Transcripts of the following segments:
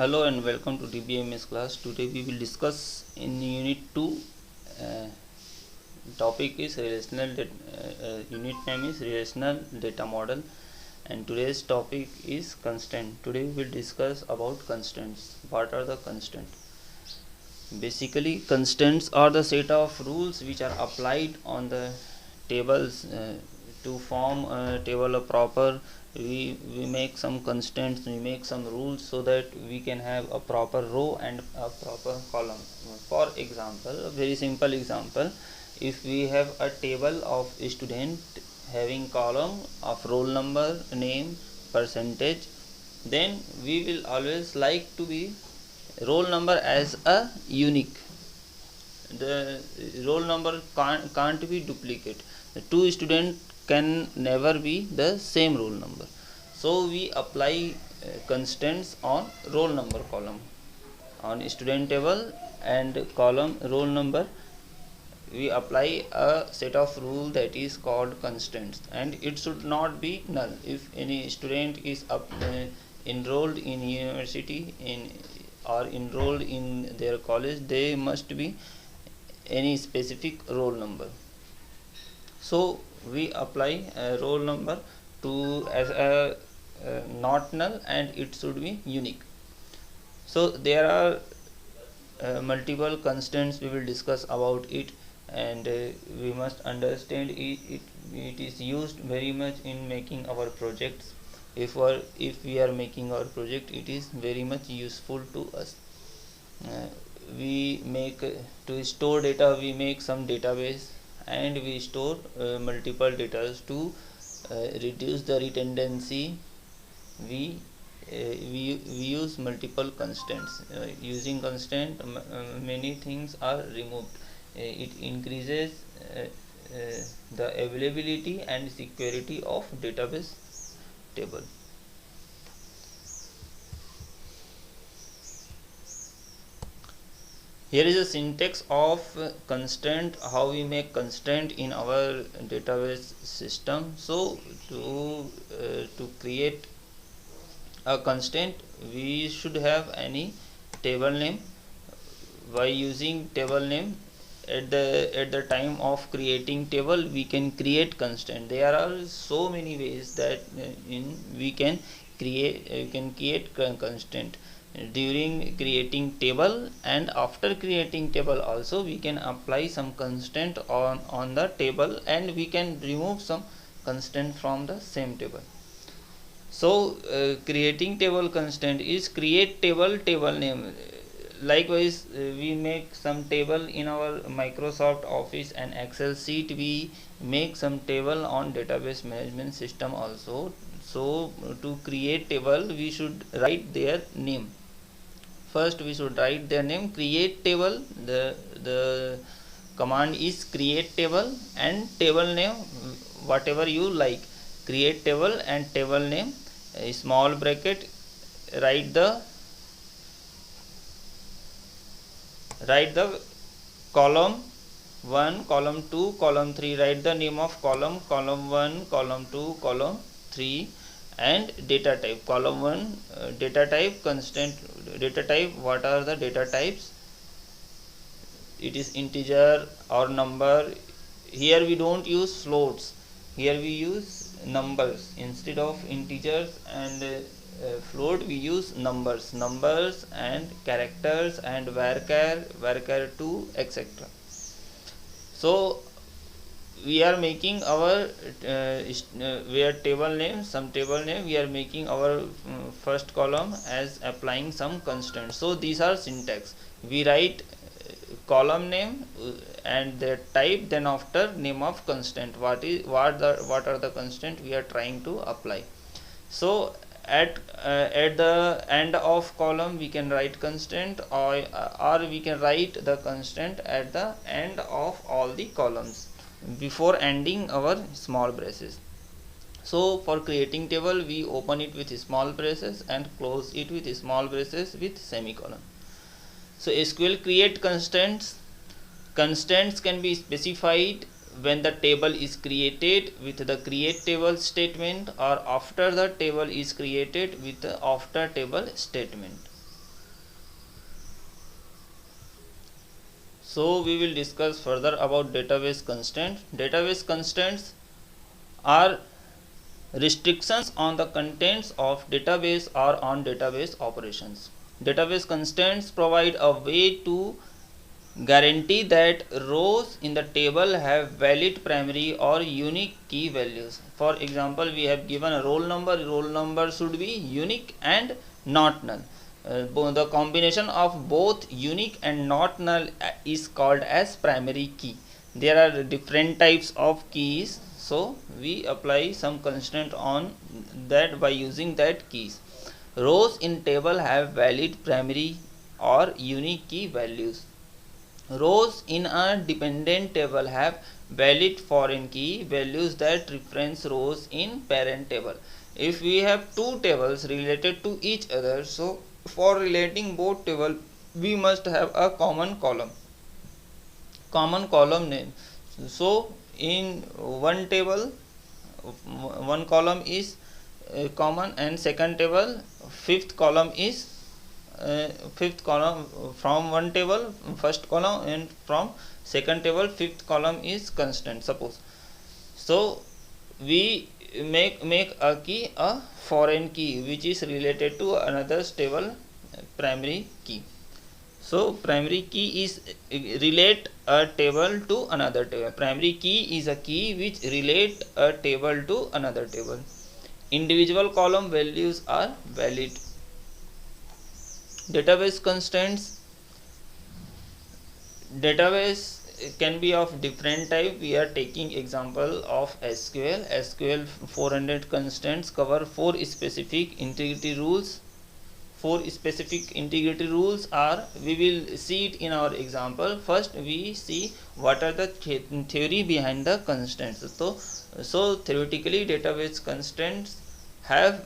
Hello and welcome to DBMS class. Today we will discuss in Unit 2. Uh, Topic is unit name is relational data model, and today's topic is constant. Today we will discuss about constants. What are the constants? Basically, constants are the set of rules which are applied on the tables to form a table a proper. We make some constants, we make some rules so that we can have a proper row and a proper column. For example, a very simple example, if we have a table of a student having column of roll number, name, percentage, then we will always like to be roll number as a unique. The roll number can't be duplicate. The two students can never be the same roll number, so we apply constants on roll number column. On student table and column roll number, we apply a set of rule that is called constants, and it should not be null. If any student is enrolled in university or enrolled in their college, they must be any specific roll number. So we apply a roll number to as a not null, and it should be unique. So there are multiple constants, we will discuss about it, and we must understand it is used very much in making our projects. If we are making our project, it is very much useful to us. We make to store data, we make some database, and we store multiple data to reduce the redundancy. We use multiple constants. Using constant, many things are removed. It increases the availability and security of database table. Here is a syntax of constant, how we make constant in our database system. So to create a constant, we should have any table name. By using table name, at the time of creating table, we can create constant. There are so many ways that we can create constant during creating table, and after creating table also we can apply some constant on the table, and we can remove some constant from the same table. So creating table constant is create table name. Likewise, we make some table in our Microsoft Office and Excel sheet. We make some table on database management system also. So to create table, we should write their name. First we should write their name. Create table, the command is create table, and table name whatever you like. Create table and table name, a small bracket, write the column 1, column 2, column 3. Write the name of column 1, column 2, column 3, and data type. Column 1 data type constant. Data type, what are the data types? It is integer or number. Here we don't use floats, here we use numbers. Instead of integers and float, we use numbers and characters and varchar2, etc. So we are making our where table name, some table name, we are making our first column as applying some constant. So these are syntax. We write column name and the type, then after name of constant, what are the constant we are trying to apply. So at the end of column we can write constant, or we can write the constant at the end of all the columns before ending our small braces. So for creating table, we open it with small braces and close it with small braces with semicolon. So SQL create constants. Constants can be specified when the table is created with the create table statement, or after the table is created with the after table statement. So we will discuss further about database constraints. Database constraints are restrictions on the contents of database or on database operations. Database constraints provide a way to guarantee that rows in the table have valid primary or unique key values. For example, we have given a roll number should be unique and not null. The combination of both unique and not null is called as primary key. There are different types of keys, so we apply some constraint on that by using that keys. Rows in table have valid primary or unique key values. Rows in a dependent table have valid foreign key values that reference rows in parent table. If we have two tables related to each other, so for relating both table we must have a common column name. So in one table one column is common, and second table fifth column is fifth column from one table first column, and from second table fifth column is constant, suppose. So we make a key a foreign key which is related to another table primary key. So primary key is relate a table to another table. Primary key is a key which relate a table to another table. Individual column values are valid. Database constraints. Database can be of different type. We are taking example of SQL. SQL 400 constraints cover four specific integrity rules. Four specific integrity rules are, we will see it in our example. First we see what are the theory behind the constraints. So theoretically database constraints have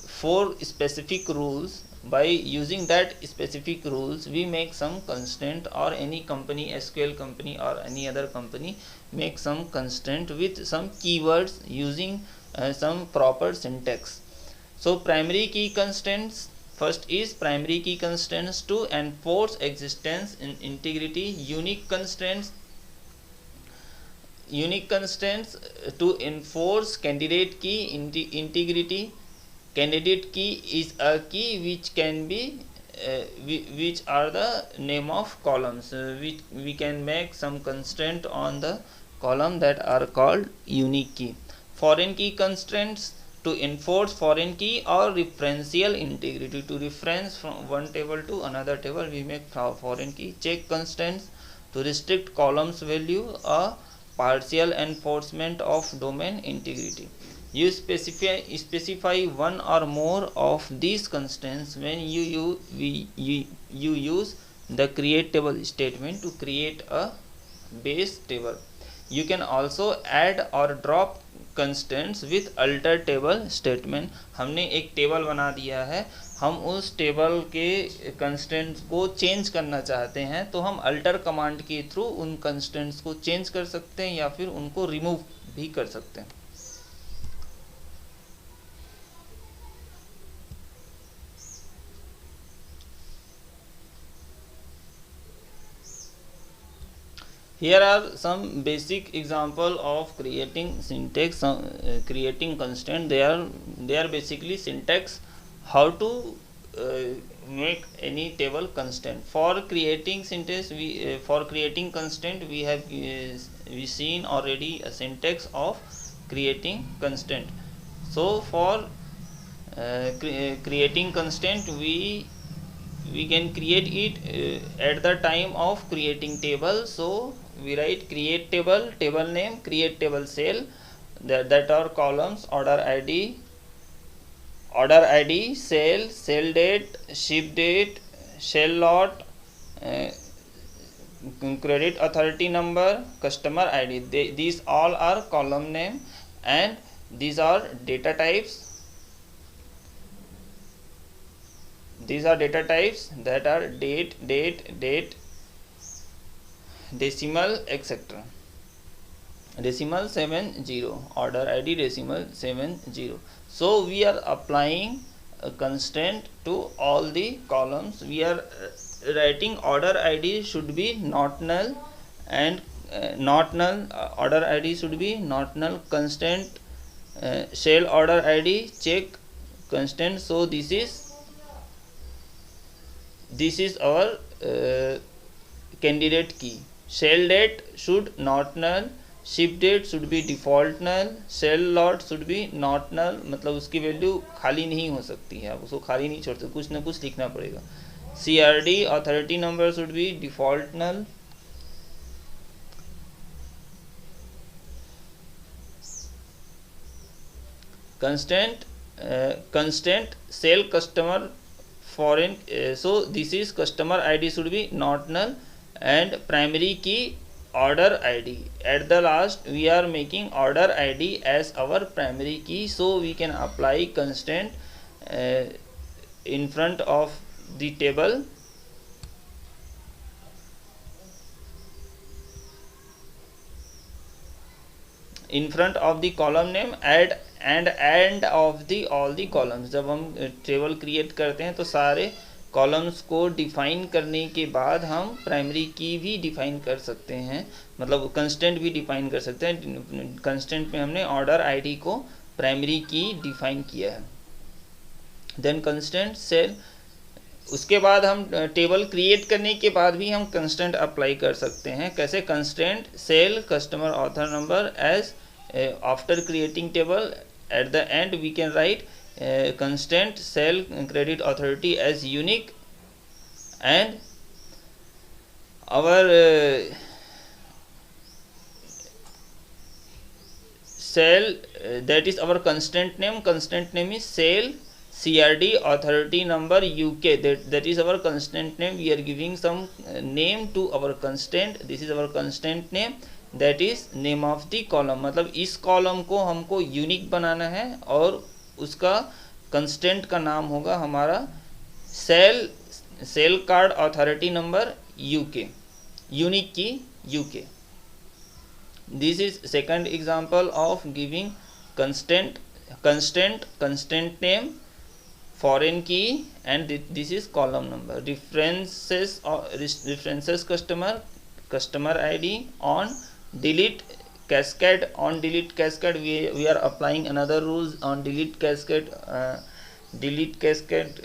four specific rules. By using that specific rules we make some constraint, or any company, SQL company or any other company, make some constraint with some keywords using some proper syntax. So primary key constraints, first is primary key constraints to enforce existence in integrity. Unique constraints to enforce candidate key integrity. Candidate key is a key which can be which are the name of columns. We can make some constraint on the column that are called unique key. Foreign key constraints to enforce foreign key or referential integrity. To reference from one table to another table we make foreign key. Check constraints to restrict columns value, a partial enforcement of domain integrity. You specify one or more of these constraints when you use the create table statement to create a base table. You can also add or drop constraints with alter table statement. हमने एक table बना दिया है, हम उस table के constants को change करना चाहते हैं, तो हम अल्टर कमांड के थ्रू उन कंस्टेंट्स को चेंज कर सकते हैं या फिर उनको रिमूव भी कर सकते हैं. Here are some basic example of creating syntax, creating constraint. They are basically syntax how to make any table constraint. For creating syntax, for creating constraint we have we seen already a syntax of creating constraint. So for creating constraint we can create it at the time of creating table. So we write create table, table name, create table cell, that are columns, order id, cell, cell date, ship date, shell lot, credit authority number, customer id. These all are column name, and these are data types. These are data types that are date, decimal, etc. Decimal 70, order id decimal 70. So we are applying constraint to all the columns. We are writing order ID should be not null, and not null order ID should be not null. Constraint shell order ID check constant. So this is our candidate key. Shell date should not null, ship date should be default null, shell lot should be not null, मतलब उसकी value खाली नहीं हो सकती है, आप उसको खाली नहीं छोड़ सकते, कुछ ना कुछ लिखना पड़ेगा. CRD authority number should be default null. Constant sell customer foreign, so this is customer ID should be not null, and primary key order ID. At the last we are making order ID as our primary key, so we can apply constant in front of the table. In front of the column name add and of the all the columns. जब हम table create करते हैं तो सारे columns को define करने के बाद हम प्राइमरी की भी डिफाइन कर सकते हैं, मतलब कंस्टेंट भी डिफाइन कर सकते हैं. कंस्टेंट में हमने ऑर्डर आईडी को प्राइमरी की डिफाइन किया है. देन कंस्टेंट सेल, उसके बाद हम टेबल क्रिएट करने के बाद भी हम कंस्टेंट अप्लाई कर सकते हैं. कैसे? Constant sale customer author number as after creating table at the end we can write constant sell credit authority as unique, and our sell that is our constant name is sell CRD authority number UK, that is our constant name. We are giving some name to our constant. This is our constant name, that is name of the column. मतलब इस column को हमको unique बनाना है और उसका constant का नाम होगा हमारा sale card authority number UK, unique key UK. This is second example of giving constant name, foreign key, and this is column number. references customer ID on delete cascade. On delete cascade we are applying another rules on delete cascade. delete cascade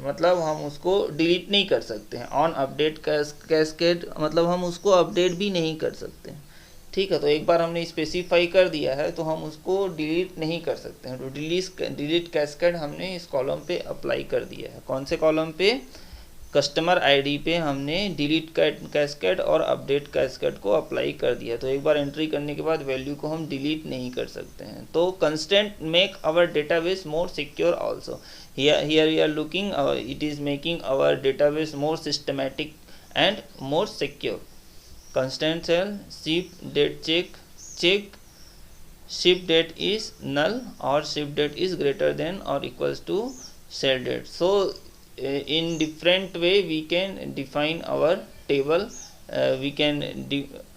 मतलब हम उसको delete नहीं कर सकते हैं. On update cascade मतलब हम उसको अपडेट भी नहीं कर सकते हैं. ठीक है, तो एक बार हमने स्पेसिफाई कर दिया है तो हम उसको डिलीट नहीं कर सकते हैं. तो डिलीट कैस्केड हमने इस कॉलम पे अप्लाई कर दिया है. कौन से कॉलम पे? कस्टमर आईडी पे हमने डिलीट कैस्केड और अपडेट कैस्केड को अप्लाई कर दिया. तो एक बार एंट्री करने के बाद वैल्यू को हम डिलीट नहीं कर सकते हैं. तो constant make our database more secure also. here we are looking it is making our database more systematic and more secure. Constant cell ship date check ship date is null or ship date is greater than or equals to sell date. So in different way we can define our table. We can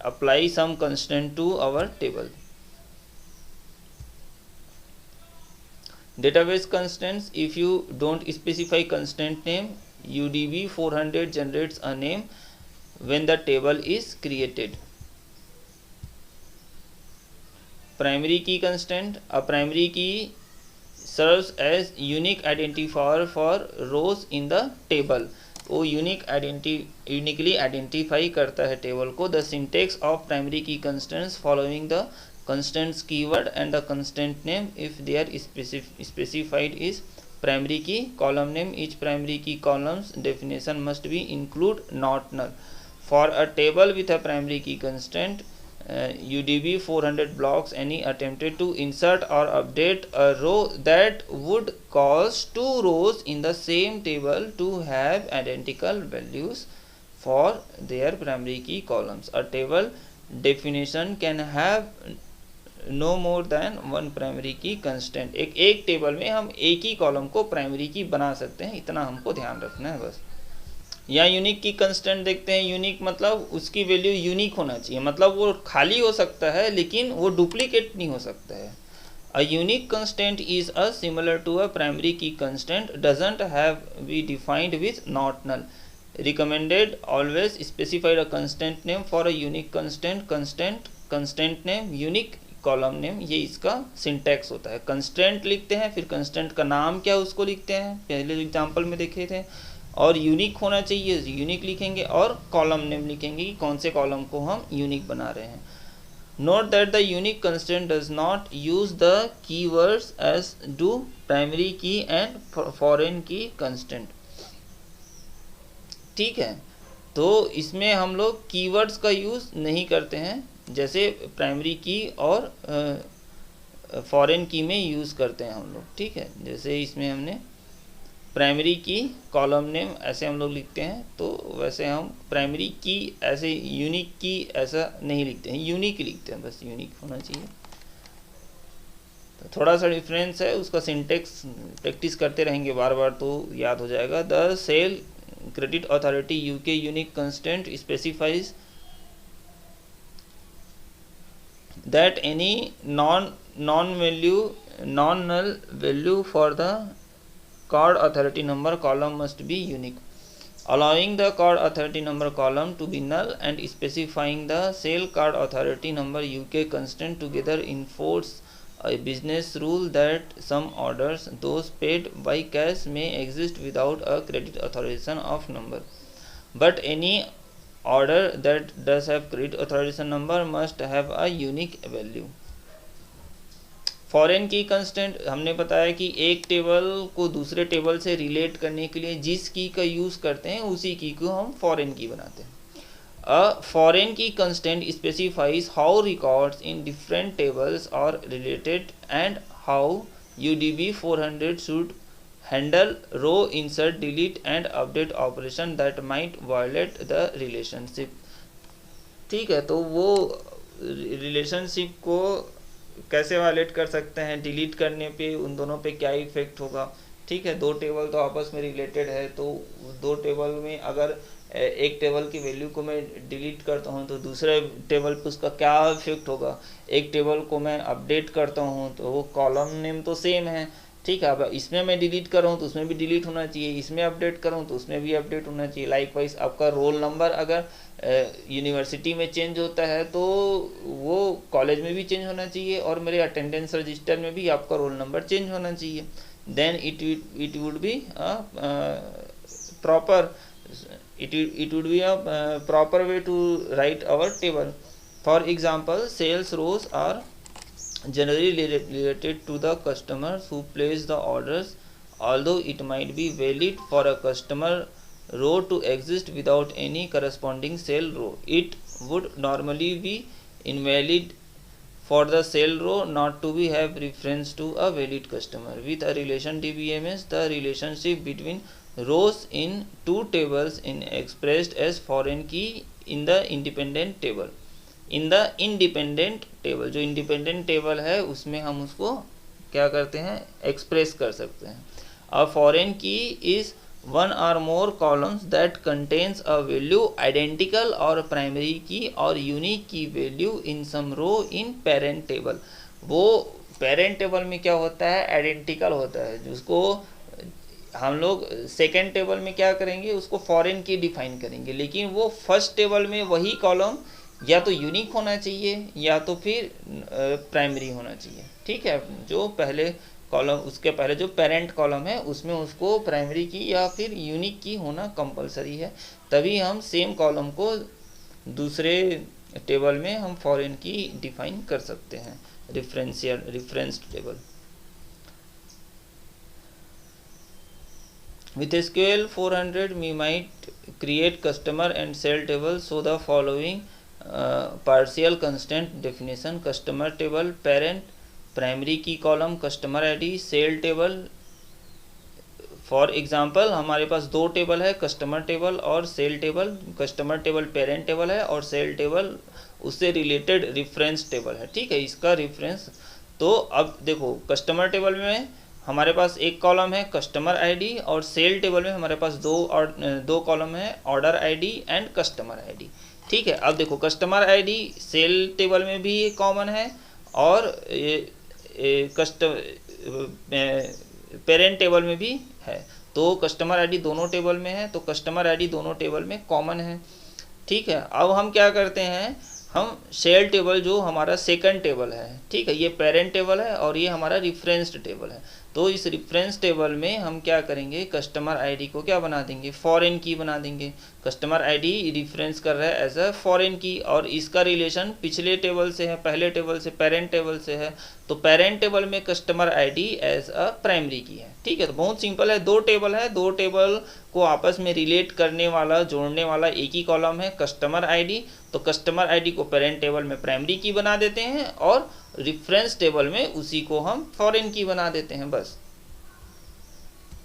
apply some constant to our table. Database constants, if you don't specify constant name, UDB 400 generates a name when the table is created. Primary key constant, a primary key serves as unique identifier for rows in the table. वो uniquely identify करता है table को. The syntax of primary key constants following the constants keyword and the constant name if they are specified is primary key column name. Each primary key columns definition must be include not null. For a table with a primary key constant UDB 400 blocks any attempted to insert or update a row that would cause two rows in the same table to have identical values for their primary key columns. A table definition can have no more than one primary key constant. एक table में हम एक ही column को primary की बना सकते हैं, इतना हमको ध्यान रखना है बस. यहाँ यूनिक की कंस्टेंट देखते हैं. यूनिक मतलब उसकी वैल्यू यूनिक होना चाहिए, मतलब वो खाली हो सकता है लेकिन वो डुप्लीकेट नहीं हो सकता है. A unique constant is similar to a primary key constant, doesn't have be defined with not null. Recommended always specify a constant name for a unique constant name unique column name, ये इसका syntax होता है। Constant लिखते हैं, फिर constant का नाम क्या है उसको लिखते हैं, पहले एग्जांपल में देखे थे, और यूनिक होना चाहिए, यूनिक लिखेंगे, और कॉलम नेम लिखेंगे कि कौन से कॉलम को हम यूनिक बना रहे हैं। Note that the unique constant does not use the keywords as do primary key and foreign key constant. ठीक है, तो इसमें हम लोग कीवर्ड्स का यूज़ नहीं करते हैं, जैसे प्राइमरी की और फॉरेन की में यूज़ करते हैं हम लोग। ठीक है, जैसे इसमें हमने प्राइमरी की कॉलम नेम ऐसे हम लोग लिखते हैं, तो वैसे हम प्राइमरी की ऐसे यूनिक की ऐसा नहीं लिखते हैं, यूनिक लिखते हैं, बस यूनिक होना चाहिए। तो थोड़ा सा डिफरेंस है, उसका सिंटेक्स प्रैक्टिस करते रहेंगे बार बार तो याद हो जाएगा। The sale credit authority UK unique constant specifies that any non-null value for the card authority number column must be unique, allowing the card authority number column to be null and specifying the sale card authority number UK constant together enforce a business rule that some orders, those paid by cash, may exist without a credit authorization of number, but any order that does have credit authorization number must have a unique value. Foreign key constant हमने बताया कि एक table को दूसरे table से relate करने के लिए जिस की का यूज़ करते हैं उसी की को हम फॉरेन की बनाते हैं। A foreign key constant specifies how records in different tables are related and how UDB 400 should handle row insert delete and update operation that might violate the relationship। ठीक है, तो वो रिलेशनशिप को कैसे violet कर सकते हैं, डिलीट करने पे उन दोनों पे क्या इफेक्ट होगा। ठीक है, दो टेबल तो आपस में रिलेटेड है, तो दो टेबल में अगर एक टेबल की वैल्यू को मैं डिलीट करता हूँ तो दूसरे टेबल पे उसका क्या इफेक्ट होगा। एक टेबल को मैं अपडेट करता हूँ तो वो कॉलम नेम तो सेम है, ठीक है, अब इसमें मैं डिलीट कर रहा हूँ तो उसमें भी डिलीट होना चाहिए, इसमें अपडेट कर रहा हूँ तो उसमें भी अपडेट होना चाहिए। लाइकवाइज आपका रोल नंबर अगर यूनिवर्सिटी में चेंज होता है तो वो कॉलेज में भी चेंज होना चाहिए, और मेरे अटेंडेंस रजिस्टर में भी आपका रोल नंबर चेंज होना चाहिए। Then it would be proper it would be a proper way to write our table. For example, sales rows are generally related to the customers who place the orders, although it might be valid for a customer row to exist without any corresponding sale row. It would normally be invalid for the sale row not to be have reference to a valid customer. With a relation DBMS, the relationship between rows in two tables in expressed as foreign key in the independent table. In the independent table, जो independent table है उसमें हम उसको क्या करते हैं, express कर सकते हैं। A foreign key is one or more columns that contains a value identical or primary key or unique key value in some row in parent table. वो पेरेंट टेबल में क्या होता है, आइडेंटिकल होता है, जिसको हम लोग सेकेंड टेबल में क्या करेंगे, उसको फॉरेन की डिफाइन करेंगे, लेकिन वो फर्स्ट टेबल में वही कॉलम या तो यूनिक होना चाहिए या तो फिर प्राइमरी होना चाहिए। ठीक है, जो पहले कॉलम, उसके पहले जो पेरेंट कॉलम है उसमें उसको प्राइमरी की या फिर यूनिक की होना कंपलसरी है, तभी हम सेम कॉलम को दूसरे टेबल में हम फॉरेन की डिफाइन कर सकते हैं, reference table. With SQL 400 we might create customer and sale table. So the following partial constant definition: customer table, parent, primary key column, customer ID, sale table। For example हमारे पास दो table है, customer table और sale table. Customer table parent table है और sale table उससे related reference table है। ठीक है, इसका रेफरेंस। तो अब देखो, कस्टमर टेबल में हमारे पास एक कॉलम है कस्टमर आईडी और सेल टेबल में हमारे पास दो कॉलम है order ID and customer ID. ठीक है, अब देखो कस्टमर आईडी सेल टेबल में भी कॉमन है और पेरेंट टेबल में भी है। तो कस्टमर आईडी दोनों टेबल में है, तो कस्टमर आईडी दोनों टेबल में कॉमन है। ठीक है, अब हम क्या करते हैं, हम शेल टेबल जो हमारा सेकंड टेबल है, ठीक है, ये पेरेंट टेबल है और ये हमारा रेफरेंस्ड टेबल है। तो इस रेफरेंस टेबल में हम क्या करेंगे, कस्टमर आईडी को क्या बना देंगे, फॉरेन की बना देंगे। कस्टमर आईडी रेफरेंस कर रहा है एज अ फॉरेन की, और इसका रिलेशन पिछले टेबल से है, पहले टेबल से, पेरेंट टेबल से है। तो पेरेंट टेबल में customer ID as a primary key है। ठीक है, तो बहुत सिंपल है, दो टेबल है, दो टेबल को आपस में रिलेट करने वाला, जोड़ने वाला एक ही कॉलम है, कस्टमर आईडी। तो कस्टमर आईडी को पेरेंट टेबल में प्राइमरी की बना देते हैं और रेफरेंस टेबल में उसी को हम फॉरेन की बना देते हैं, बस।